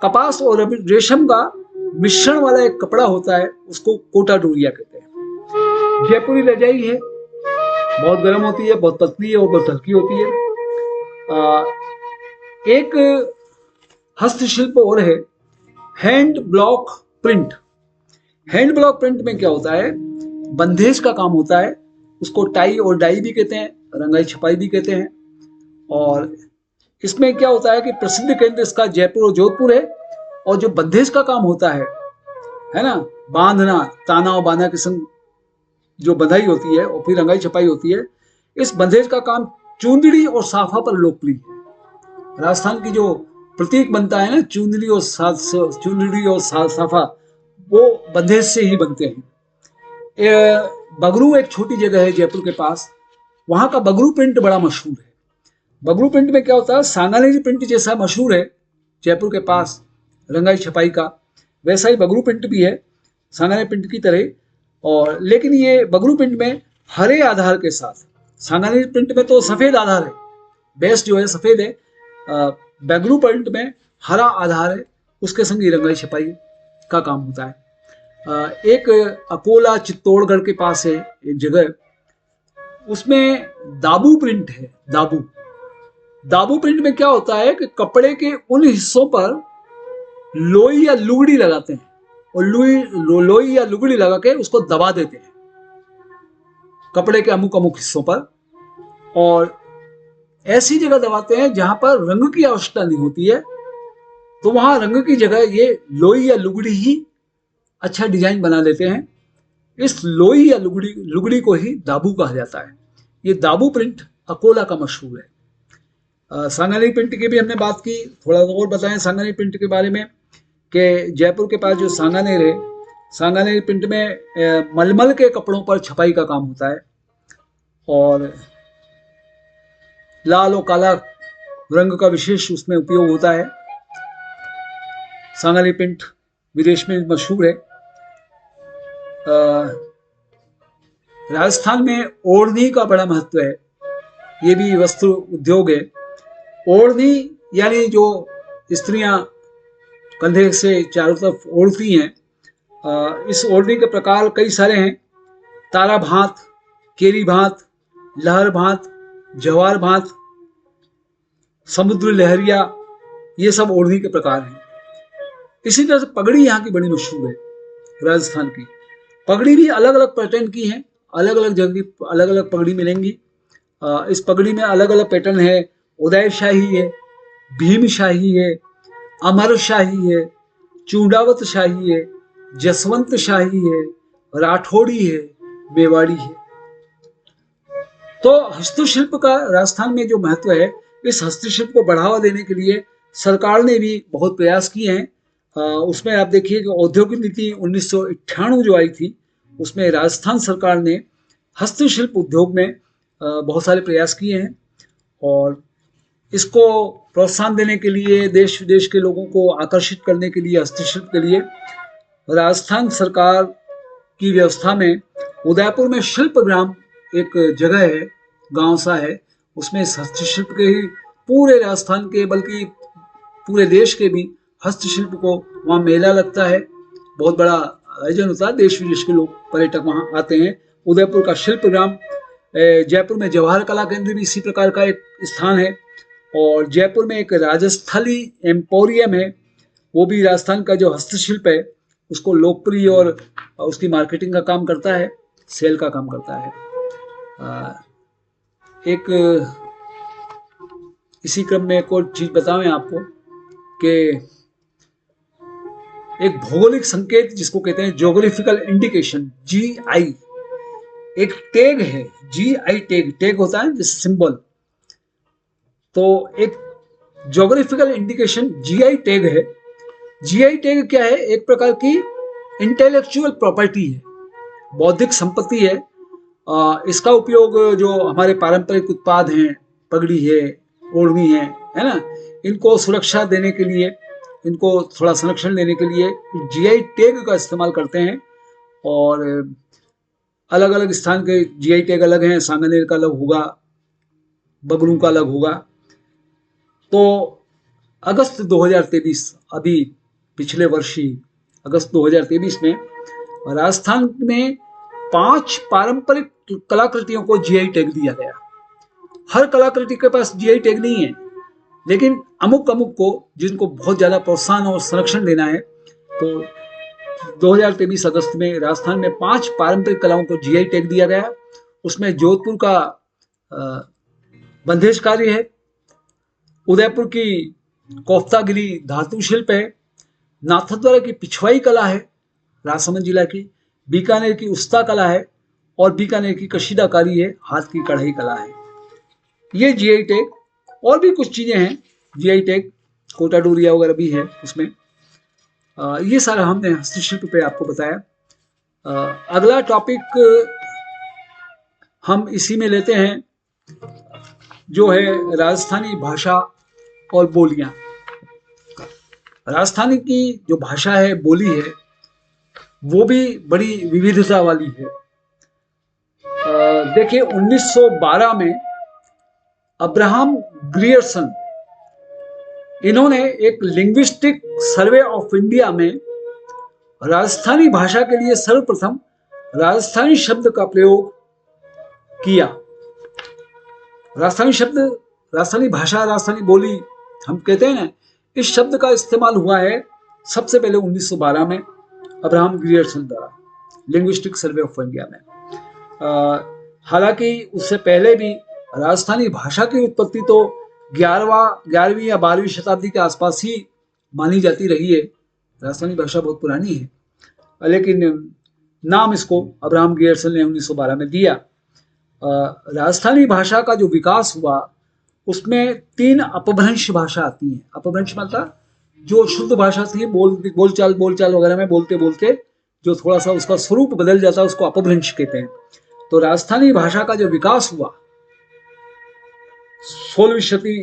Speaker 1: कपास और रेशम का मिश्रण वाला एक कपड़ा होता है, उसको कोटा डोरिया कहते हैं। जयपुरी रजाई है, बहुत गर्म होती है, बहुत पतली है और बहुत हल्की होती है। एक हस्तशिल्प और है hand block print. Hand block print में क्या होता है, बंदेज का काम होता है उसको टाई और डाई भी कहते हैं, रंगाई छपाई भी कहते हैं। और इसमें क्या होता है कि प्रसिद्ध केंद्र इसका जयपुर और जोधपुर है। और जो बंधेज का काम होता है ना, बांधना, ताना और बाना के संग जो बंधाई होती है और फिर रंगाई छपाई होती है, इस बंधेज का काम चूंदड़ी और साफा पर लोकप्रिय है। राजस्थान की जो प्रतीक बनता है ना, चूंदड़ी और साफा, वो बंधेज से ही बनते हैं। बगरू एक छोटी जगह है जयपुर के पास, वहां का बगरू प्रिंट बड़ा मशहूर है। बगरू प्रिंट में क्या होता है, सांगानेरी प्रिंट जैसा मशहूर है जयपुर के पास रंगाई छपाई का, वैसा ही बगरू प्रिंट भी है सांगानेरी प्रिंट की तरह। और लेकिन ये बगरू प्रिंट में हरे आधार के साथ, सांगानेरी प्रिंट में तो सफेद आधार है, बेस जो है सफेद है, बगरू प्रिंट में हरा आधार है, उसके संग ही रंगाई छपाई का काम होता है। एक अकोला चित्तौड़गढ़ के पास है एक जगह, उसमें दाबू प्रिंट है। दाबू प्रिंट में क्या होता है कि कपड़े के उन हिस्सों पर लोई या लुगड़ी लगाते हैं और लोई या लुगड़ी लगा के उसको दबा देते हैं कपड़े के अमुक अमुक हिस्सों पर, और ऐसी जगह दबाते हैं जहां पर रंग की आवश्यकता नहीं होती है, तो वहां रंग की जगह ये लोई या लुगड़ी ही अच्छा डिजाइन बना लेते हैं। इस लोई या लुगड़ी को ही दाबू कहा जाता है। ये दाबू प्रिंट अकोला का मशहूर है। सांगानेरी प्रिंट की भी हमने बात की, थोड़ा और बताएं सांगानेरी प्रिंट के बारे में कि जयपुर के पास जो सांगानेर है, सांगानेरी प्रिंट में मलमल के कपड़ों पर छपाई का काम होता है और लाल और काला रंग का विशेष उसमें उपयोग होता है। सांगानेरी प्रिंट विदेश में मशहूर है। राजस्थान में ओढ़नी का बड़ा महत्व है, ये भी वस्त्र उद्योग है। ओढ़नी यानी जो स्त्रियां कंधे से चारों तरफ ओढ़ती हैं, इस ओढ़नी के प्रकार कई सारे हैं। तारा भात, केरी भात, लहर भात, जवार भात, समुद्र लहरिया, ये सब ओढ़नी के प्रकार हैं। इसी तरह से पगड़ी यहाँ की बड़ी मशहूर है राजस्थान की। पगड़ी भी अलग अलग पैटर्न की है, अलग अलग जगह की अलग अलग पगड़ी मिलेंगी। इस पगड़ी में अलग अलग पैटर्न है, उदय शाही है, भीम शाही है, अमर शाही है, चूड़ावत शाही है, जसवंत शाही है, राठौड़ी है, मेवाड़ी है। तो हस्तशिल्प का राजस्थान में जो महत्व है, इस हस्तशिल्प को बढ़ावा देने के लिए सरकार ने भी बहुत प्रयास किए हैं। उसमें आप देखिए कि औद्योगिक नीति 1998 जो आई थी, उसमें राजस्थान सरकार ने हस्तशिल्प उद्योग में बहुत सारे प्रयास किए हैं और इसको प्रोत्साहन देने के लिए, देश विदेश के लोगों को आकर्षित करने के लिए हस्तशिल्प के लिए राजस्थान सरकार की व्यवस्था में उदयपुर में शिल्प ग्राम एक जगह है, गांव सा है, उसमें इस हस्तशिल्प के ही पूरे राजस्थान के बल्कि पूरे देश के भी हस्तशिल्प को वहाँ मेला लगता है, बहुत बड़ा आयोजन होता है, देश विदेश के लोग पर्यटक वहाँ आते हैं। उदयपुर का शिल्प ग्राम, जयपुर में जवाहर कला केंद्र भी इसी प्रकार का एक स्थान है और जयपुर में एक राजस्थली एम्पोरियम है, वो भी राजस्थान का जो हस्तशिल्प है उसको लोकप्रिय और उसकी मार्केटिंग का काम करता है, सेल का काम करता है। एक इसी क्रम में एक और चीज बताएं आपको कि एक भौगोलिक संकेत जिसको कहते हैं ज्योग्राफिकल इंडिकेशन, जीआई, एक टैग है, जीआई टैग होता है जैसे सिंबल, तो एक ज्योग्राफिकल इंडिकेशन जीआई टैग है। जीआई टैग क्या है? एक प्रकार की इंटेलेक्चुअल प्रॉपर्टी है, बौद्धिक संपत्ति है। इसका उपयोग जो हमारे पारंपरिक उत्पाद हैं, पगड़ी है, ओढ़नी है ना, इनको सुरक्षा देने के लिए, इनको थोड़ा संरक्षण देने के लिए जीआई टैग का इस्तेमाल करते हैं और अलग अलग स्थान के जीआई टैग अलग हैं, सांगानेर का अलग होगा, बगरू का अलग होगा। तो अगस्त 2023, अभी पिछले वर्ष ही अगस्त 2023 में राजस्थान में 5 पारंपरिक कलाकृतियों को जीआई टैग दिया गया। हर कलाकृति के पास जीआई टैग नहीं है, लेकिन अमुक को जिनको बहुत ज्यादा प्रोत्साहन और संरक्षण देना है, तो 2023 अगस्त में राजस्थान में 5 पारंपरिक कलाओं को जीआई टैग दिया गया उसमें जोधपुर का बंधेज कार्य है, उदयपुर की कोफ्तागिरी धातु शिल्प है, नाथद्वारा की पिछवाई कला है राजसमंद जिला की, बीकानेर की उस्ता कला है और बीकानेर की कशीदाकारी है, हाथ की कढ़ाई कला है। ये जीआई टैग, और भी कुछ चीजें हैं जीआई टैग, कोटा डोरिया वगैरह भी है उसमें। ये सारा हमने हस्तशिल्प पे आपको बताया। अगला टॉपिक हम इसी में लेते हैं, जो है राजस्थानी भाषा और बोलियां। राजस्थानी की जो भाषा है, बोली है, वो भी बड़ी विविधता वाली है। देखिए 1912 में अब्राहम ग्रियर्सन, इन्होंने एक लिंग्विस्टिक सर्वे ऑफ इंडिया में राजस्थानी भाषा के लिए सर्वप्रथम राजस्थानी शब्द का प्रयोग किया। राजस्थानी शब्द, राजस्थानी भाषा, राजस्थानी बोली हम कहते हैं ना, इस शब्द का इस्तेमाल हुआ है सबसे पहले 1912 में अब्राहम ग्रियर्सन द्वारा लिंग्विस्टिक सर्वे ऑफ इंडिया में। हालांकि उससे पहले भी राजस्थानी भाषा की उत्पत्ति तो 11वीं या 12वीं शताब्दी के आसपास ही मानी जाती रही है। राजस्थानी भाषा बहुत पुरानी है, लेकिन नाम इसको अब्राहम ग्रियर्सन ने 1912 में दिया। राजस्थानी भाषा का जो विकास हुआ, उसमें 3 अपभ्रंश भाषा आती हैं। अपभ्रंश मतलब जो शुद्ध भाषा थी, बोलचाल वगैरह में बोलते बोलते जो थोड़ा सा उसका स्वरूप बदल जाता है, उसको अपभ्रंश कहते हैं। तो राजस्थानी भाषा का जो विकास हुआ 16वीं शताब्दी,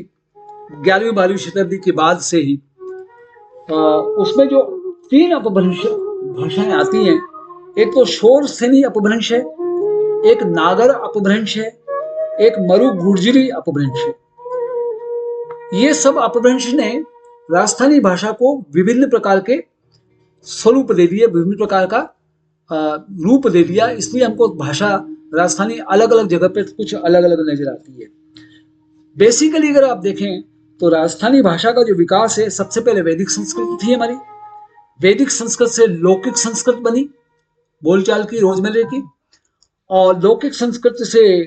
Speaker 1: 11वीं 12वीं शताब्दी के बाद से ही, उसमें जो 3 अपभ्रंश भाषाएं आती हैं, एक तो शोर सेनी अपभ्रंश है, एक नागर अपभ्रंश है, एक मरु गुर्जरी अपभ्रंश है। ये सब अपभ्रंश ने राजस्थानी भाषा को विभिन्न प्रकार के स्वरूप दे दिए, विभिन्न प्रकार का रूप दे दिया। इसलिए हमको भाषा राजस्थानी अलग अलग जगह पे कुछ अलग अलग नजर आती है। बेसिकली अगर आप देखें तो राजस्थानी भाषा का जो विकास है, सबसे पहले वैदिक संस्कृत थी हमारी। वैदिक संस्कृत से लौकिक संस्कृत बनी, बोलचाल की, रोजमर्रे की, और लौकिक संस्कृत से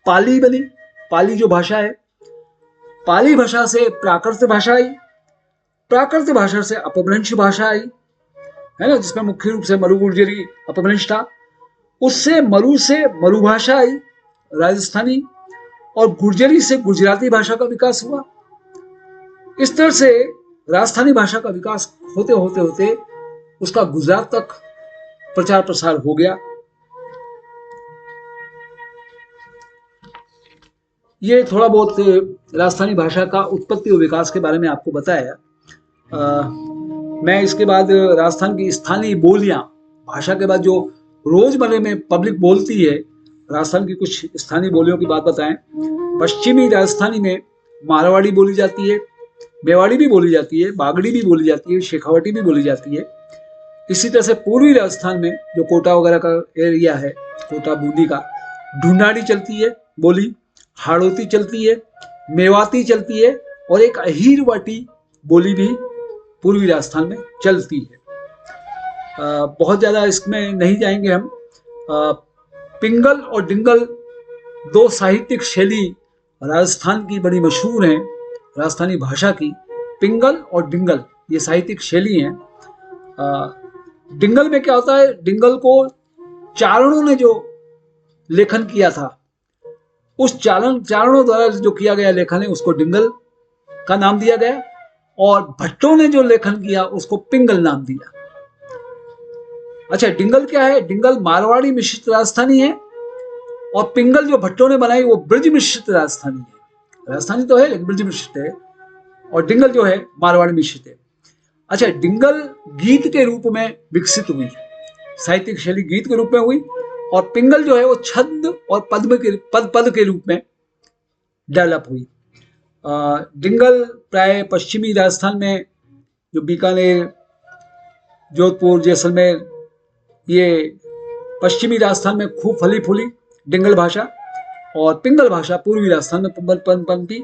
Speaker 1: पाली बनी, पाली जो भाषा है। पाली भाषा से प्राकृत भाषा आई, प्राकृत भाषा से अपभ्रंश भाषा आई, है ना, जिसमें मुख्य रूप से मरु गुर्जरी अपभ्रंश था। उससे मरु भाषा आई राजस्थानी, और गुर्जरी से गुजराती भाषा का विकास हुआ। इस तरह से राजस्थानी भाषा का विकास होते होते होते उसका गुजरात तक प्रचार प्रसार हो गया। ये थोड़ा बहुत राजस्थानी भाषा का उत्पत्ति और विकास के बारे में आपको बताया। मैं इसके बाद राजस्थान की स्थानीय बोलियां, भाषा के बाद जो रोजमर्रे में पब्लिक बोलती है, राजस्थान की कुछ स्थानीय बोलियों की बात बताएं। पश्चिमी राजस्थानी में मारवाड़ी बोली जाती है, मेवाड़ी भी बोली जाती है, बागड़ी भी बोली जाती है, शेखावटी भी बोली जाती है। इसी तरह से पूर्वी राजस्थान में जो कोटा वगैरह का एरिया है, कोटा बूंदी का, ढूंढाड़ी चलती है बोली, हाड़ौती चलती है, मेवाती चलती है, और एक अहीरवाटी बोली भी पूर्वी राजस्थान में चलती है। बहुत ज्यादा इसमें नहीं जाएंगे हम। पिंगल और डिंगल 2 साहित्यिक शैली राजस्थान की बड़ी मशहूर हैं। राजस्थानी भाषा की पिंगल और डिंगल ये साहित्यिक शैली हैं। डिंगल में क्या होता है, डिंगल को चारणों ने जो लेखन किया था, उस चारणों द्वारा जो किया गया लेखन है उसको डिंगल का नाम दिया गया, और भट्टों ने जो लेखन किया उसको पिंगल नाम दिया। अच्छा, डिंगल क्या है? डिंगल मारवाड़ी मिश्रित राजस्थानी है, और पिंगल जो भट्टों ने बनाई वो ब्रज मिश्रित राजस्थानी है। राजस्थानी तो है लेकिन ब्रज मिश्रित है, और डिंगल जो है मारवाड़ी मिश्रित है। अच्छा, डिंगल गीत के रूप में विकसित हुई, साहित्यिक शैली गीत के रूप में हुई, और पिंगल जो है वो छंद और पद के रूप में डेवलप हुई। डिंगल प्राय पश्चिमी राजस्थान में, जो बीकानेर, जोधपुर, जैसलमेर, ये पश्चिमी राजस्थान में खूब फली फूली डिंगल भाषा, और पिंगल भाषा पूर्वी राजस्थान में पनपी।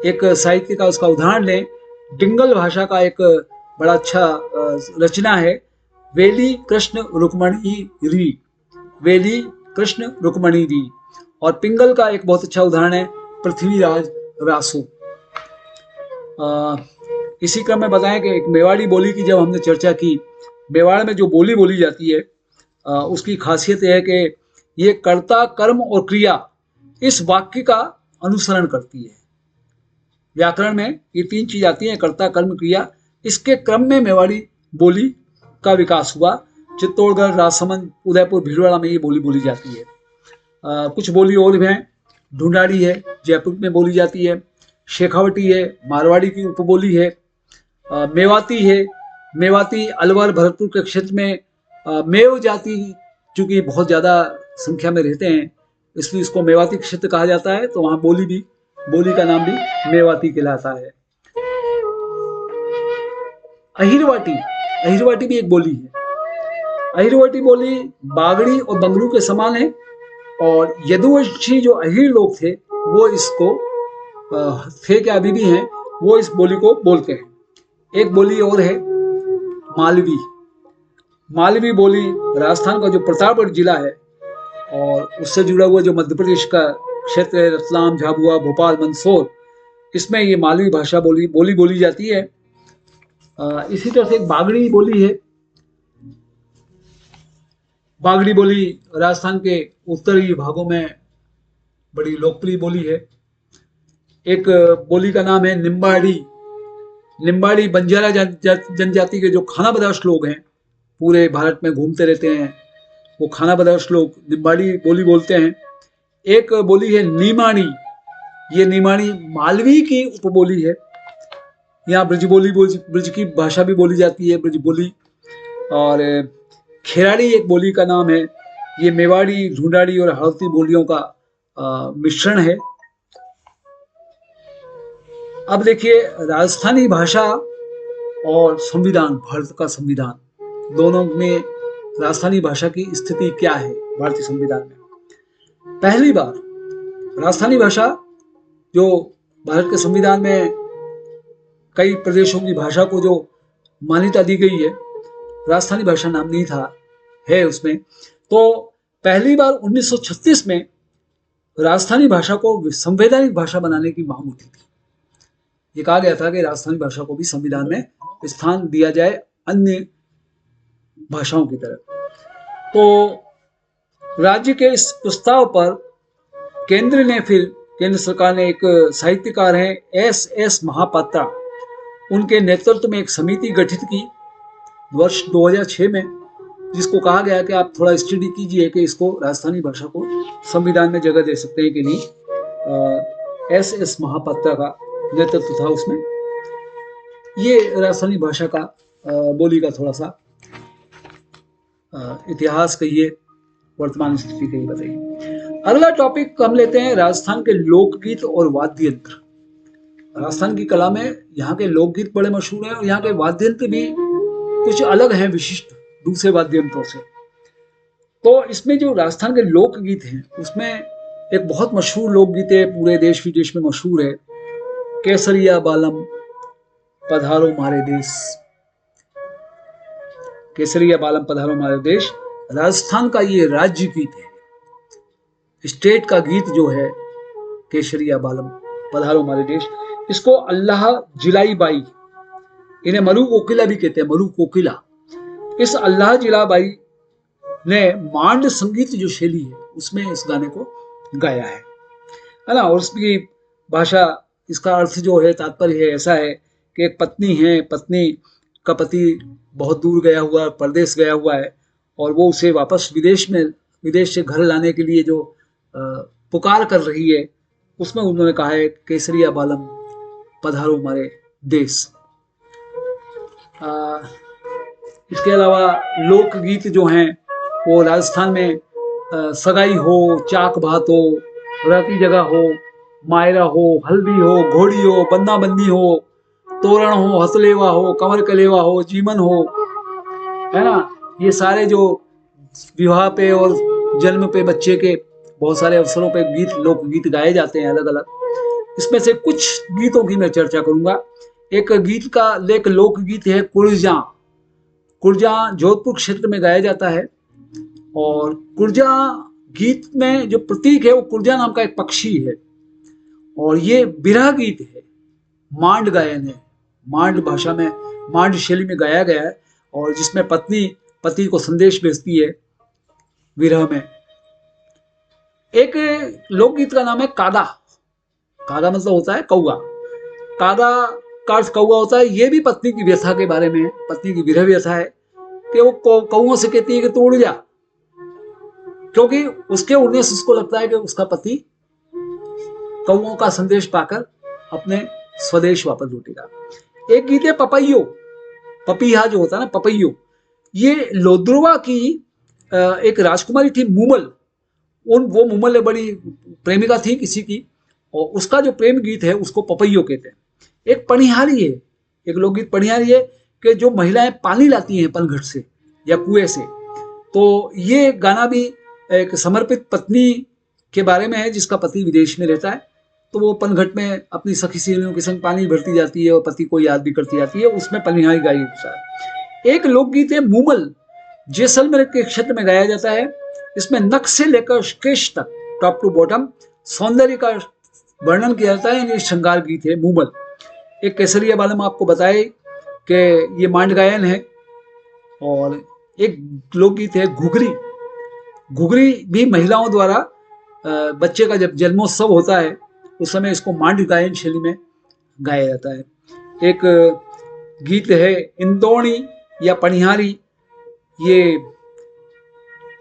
Speaker 1: एक साहित्य का उसका उदाहरण लें, डिंगल भाषा का एक बड़ा अच्छा रचना है, वेली कृष्ण रुक्मणी री। वेली कृष्ण रुक्मणी जी। और पिंगल का एक बहुत अच्छा उदाहरण है पृथ्वीराज रासो। इसी क्रम में बताएं कि एक मेवाड़ी बोली की जब हमने चर्चा की, मेवाड़ में जो बोली बोली जाती है उसकी खासियत यह है कि ये कर्ता, कर्म और क्रिया इस वाक्य का अनुसरण करती है। व्याकरण में ये तीन चीज आती हैं, कर्ता, कर्म, क्रिया। इसके क्रम में मेवाड़ी बोली का विकास हुआ। चित्तौड़गढ़, राजसमंद, उदयपुर, भीलवाड़ा में ये बोली बोली जाती है। कुछ बोली और भी हैं। ढूंढाड़ी है, जयपुर में बोली जाती है। शेखावटी है, मारवाड़ी की उपबोली है। मेवाती है, मेवाती अलवर, भरतपुर के क्षेत्र में मेव जाति चूंकि बहुत ज्यादा संख्या में रहते हैं इसलिए इसको मेवाती क्षेत्र कहा जाता है, तो वहां बोली का नाम भी मेवाती कहलाता है। अहिरवाटी, अहिरवाटी भी एक बोली है। अहिरवाटी बोली बागड़ी और बंगलू के समान है और यदुवंशी जो अहिर लोग थे वो इसको थे क्या अभी भी हैं, वो इस बोली को बोलते हैं। एक बोली और है मालवी। मालवी बोली राजस्थान का जो प्रतापगढ़ जिला है और उससे जुड़ा हुआ जो मध्य प्रदेश का क्षेत्र है, रतलाम, झाबुआ, भोपाल, मंदसौर, इसमें ये मालवी भाषा बोली जाती है। इसी तरह से एक बागड़ी बोली है। बागड़ी बोली राजस्थान के उत्तरी भागों में बड़ी लोकप्रिय बोली है। एक बोली का नाम है निम्बाड़ी। निम्बाड़ी बंजारा जनजाति के जो खाना बदोश लोग हैं, पूरे भारत में घूमते रहते हैं, वो खाना बदोश लोग निम्बाड़ी बोली बोलते हैं। एक बोली है नीमाणी। ये नीमाणी मालवी की उपबोली है। यहाँ ब्रज की भाषा भी बोली जाती है, ब्रज बोली। और खेराड़ी एक बोली का नाम है। ये मेवाड़ी, ढूंढाड़ी और हाड़ौती बोलियों का मिश्रण है। अब देखिए राजस्थानी भाषा और संविधान, भारत का संविधान, दोनों में राजस्थानी भाषा की स्थिति क्या है भारतीय संविधान में। पहली बार राजस्थानी भाषा जो भारत के संविधान में कई प्रदेशों की भाषा को जो मान्यता दी गई है, राजस्थानी भाषा नाम नहीं था, है उसमें। तो पहली बार 1936 में राजस्थानी भाषा को संवैधानिक भाषा बनाने की मांग उठी थी। ये कहा गया था कि राजस्थानी भाषा को भी संविधान में स्थान दिया जाए अन्य भाषाओं की तरह। तो राज्य के इस प्रस्ताव पर केंद्र सरकार ने एक साहित्यकार हैं एस महापात्रा, उनके नेतृत्व में एक समिति गठित की वर्ष 2006 में, जिसको कहा गया कि आप थोड़ा स्टडी कीजिए कि इसको राजस्थानी भाषा को संविधान में जगह दे सकते हैं कि नहीं। एस महापात्रा का नेतृत्व था उसमें। ये राजस्थानी भाषा का बोली का थोड़ा सा इतिहास कहिए, वर्तमान स्थिति कहिए, बताइए। अगला टॉपिक हम लेते हैं राजस्थान के लोकगीत और वाद्य यंत्र। राजस्थान की कला में यहाँ के लोकगीत बड़े मशहूर हैं और यहाँ के वाद्य यंत्र भी कुछ अलग हैं, विशिष्ट दूसरे वाद्य यंत्रों से। तो इसमें जो राजस्थान के लोकगीत हैं उसमें एक बहुत मशहूर लोकगीत है, पूरे देश विदेश में मशहूर है, केसरिया बालम पधारो मारे देश। केसरिया बालम पधारो मारे देश राजस्थान का ये राज्य गीत है। स्टेट का गीत जो है केसरिया बालम पधारो मारे देश, इसको अल्लाह जिलाई बाई, इन्हें मलू कोकिला भी कहते हैं, मलू कोकिला। इस अल्लाह जिला बाई ने मांड संगीत जो शैली है उसमें इस गाने को गाया है ना। और उसकी भाषा, इसका अर्थ जो है, तात्पर्य है ऐसा है कि एक पत्नी है, पत्नी का पति बहुत दूर गया हुआ, परदेश गया हुआ है और वो उसे वापस विदेश से घर लाने के लिए जो पुकार कर रही है, उसमें उन्होंने कहा है केसरिया बालम पधारो हमारे देश। इसके अलावा लोकगीत जो हैं वो राजस्थान में सगाई हो, चाक भात हो, राती जगह हो, मायरा हो, हल्दी हो, घोड़ी हो, बन्ना बन्नी हो, तोरण हो, हथलेवा हो, कंवर कलेवा हो, जीवन हो, है ना। ये सारे जो विवाह पे और जन्म पे बच्चे के बहुत सारे अवसरों पे लोकगीत गाए जाते हैं अलग अलग। इसमें से कुछ गीतों की मैं चर्चा करूंगा। एक लोकगीत है कुर्जा। कुर्जा जोधपुर क्षेत्र में गाया जाता है और कुर्जा गीत में जो प्रतीक है वो कुरजा नाम का एक पक्षी है, और ये विरह गीत है, मांड गायन है, मांड भाषा में, मांड शैली में गाया गया है, और जिसमें पत्नी पति को संदेश भेजती है विरह में। एक लोकगीत का नाम है कागा। कागा मतलब होता है कौआ। कागा का अर्थ कौआ होता है। ये भी पत्नी की व्यथा के बारे में है, पत्नी की विरह व्यथा है कि वो कौओं से कहती है कि तू उड़ जा, क्योंकि उसके उड़ने से उसको लगता है कि उसका पति कौओं का संदेश पाकर अपने स्वदेश वापस लौटेगा। एक गीत है पपैयो, पपीहा जो होता है ना, पपैयो। ये लोद्रुवा की एक राजकुमारी थी मूमल, वो मूमल बड़ी प्रेमिका थी किसी की, और उसका जो प्रेम गीत है उसको पपैयो कहते हैं। एक पनिहारी है, एक लोकगीत पनिहारी है कि जो महिलाएं पानी लाती हैं पनघट से या कुएं से, तो ये गाना भी एक समर्पित पत्नी के बारे में है जिसका पति विदेश में रहता है, तो वो पनघट में अपनी सखी सहेलियों के संग पानी भरती जाती है और पति को याद भी करती जाती है, उसमें पनिहारी गाई जाता है। एक लोकगीत है मूमल, जैसलमेर के क्षेत्र में गाया जाता है। इसमें नक से लेकर केश तक, टॉप टू बॉटम, सौंदर्य का वर्णन किया जाता है। ये श्रृंगार गीत है मूमल। एक केसरिया बालम आपको बताए कि ये मांड गायन है। और एक लोकगीत है घुघरी। घुघरी भी महिलाओं द्वारा बच्चे का जब जन्मोत्सव होता है उस समय इसको मांड गायन शैली में गाया जाता है। एक गीत है इंदौणी या पनिहारी, ये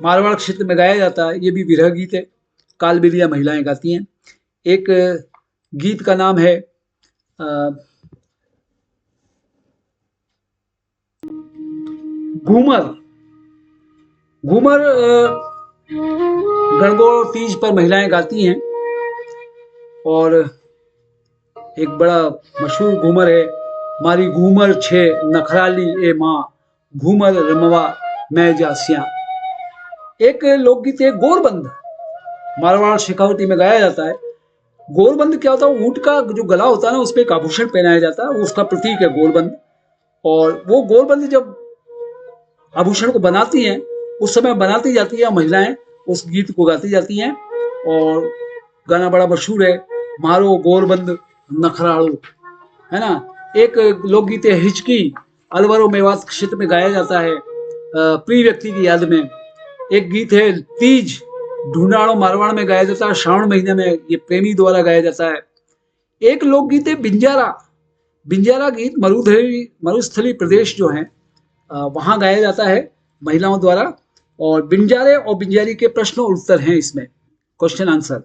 Speaker 1: मारवाड़ क्षेत्र में गाया जाता है, ये भी विरह गीत है, कालबेलिया महिलाएं गाती हैं। एक गीत का नाम है घूमर। घूमर गणगौर तीज पर महिलाएं गाती हैं, और एक बड़ा मशहूर घूमर है, मारी घूमर छे नखराली ए माँ, घूमर रमवा मैं जासिया। एक लोकगीत है गोरबंद, मारवाड़ शेखावटी में गाया जाता है। गोरबंद क्या होता है, ऊंट का जो गला होता है ना उस पर एक आभूषण पहनाया जाता है, उसका प्रतीक है गोरबंद। और वो गोरबंद जब आभूषण को बनाती हैं उस समय बनाती जाती है, महिलाएं उस गीत को गाती जाती हैं, और गाना बड़ा मशहूर है, मारो गोरबंद नखराड़ो, है ना। एक लोकगीत है हिचकी, अलवर और मेवात क्षेत्र में गाया जाता है प्रिय व्यक्ति की याद में। एक गीत है तीज, ढूंढाड़ो मारवाड़ में गाया जाता है, श्रावण महीने में, ये प्रेमी द्वारा गाया जाता है। एक लोकगीत है बिंजारा। बिंजारा गीत मरुस्थली प्रदेश जो है वहां गाया जाता है महिलाओं द्वारा, और बिंजारे और बिंजारी के प्रश्न और उत्तर हैं इसमें, क्वेश्चन आंसर।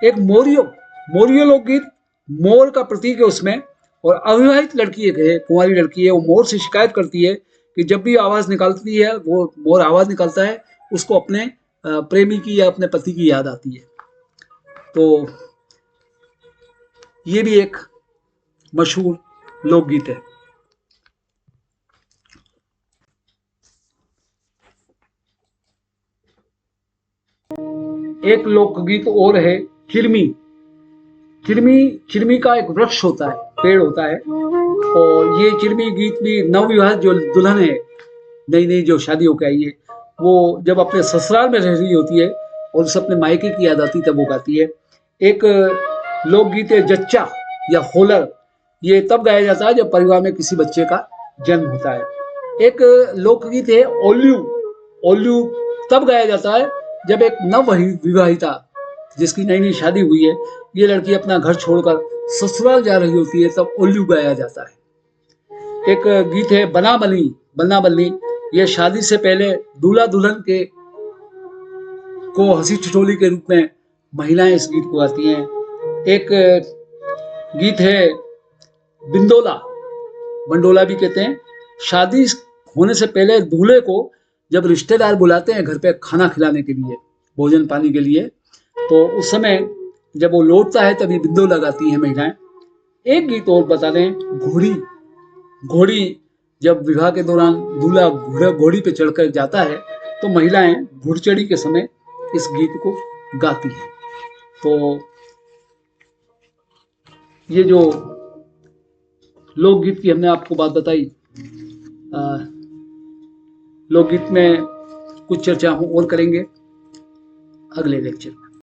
Speaker 1: एक मोरियो, मोरियो लोकगीत, मोर का प्रतीक है उसमें, और अविवाहित लड़की है, कुंवारी लड़की है, वो मोर से शिकायत करती है कि जब भी आवाज निकालती है, वो मोर आवाज निकालता है, उसको अपने प्रेमी की या अपने पति की याद आती है। तो ये भी एक मशहूर लोकगीत है। एक लोकगीत और है चिरमी। चिरमी का एक वृक्ष होता है, पेड़ होता है, और ये चिरमी गीत भी नवविवाहित जो दुल्हन है, नई नई जो शादी होकर आई है, वो जब अपने ससुराल में रह रही होती है और उसे अपने मायके की याद आती तब वो गाती है। एक लोकगीत है जच्चा या होलर, ये तब गाया जाता है जब परिवार में किसी बच्चे का जन्म होता है। एक लोकगीत है ओल्यू। ओल्यू तब गाया जाता है जब एक नव विवाहिता जिसकी नई नई शादी हुई है, ये लड़की अपना घर छोड़कर ससुराल जा रही होती है, तब ओल्यू गाया जाता है। एक गीत है बना बनी, बन्ना बन्नी, ये शादी से पहले दूल्हा दुल्हन के को हंसी ठिठोली के रूप में महिलाएं इस गीत को गाती हैं। एक गीत है बिंदोला, बंडोला भी कहते हैं। शादी होने से पहले दूल्हे को जब रिश्तेदार बुलाते हैं घर पे खाना खिलाने के लिए, भोजन पानी के लिए, तो उस समय जब वो लौटता है तभी बिंदोला गाती हैं महिलाएं। एक गीत और बता दें, घोड़ी। घोड़ी जब विवाह के दौरान दूल्हा घोड़ी पे चढ़कर जाता है तो महिलाएं घुड़चढ़ी के समय इस गीत को गाती हैं। तो ये जो लोकगीत की हमने आपको बात बताई, लोकगीत में कुछ चर्चा और करेंगे। अगले लेक्चर में।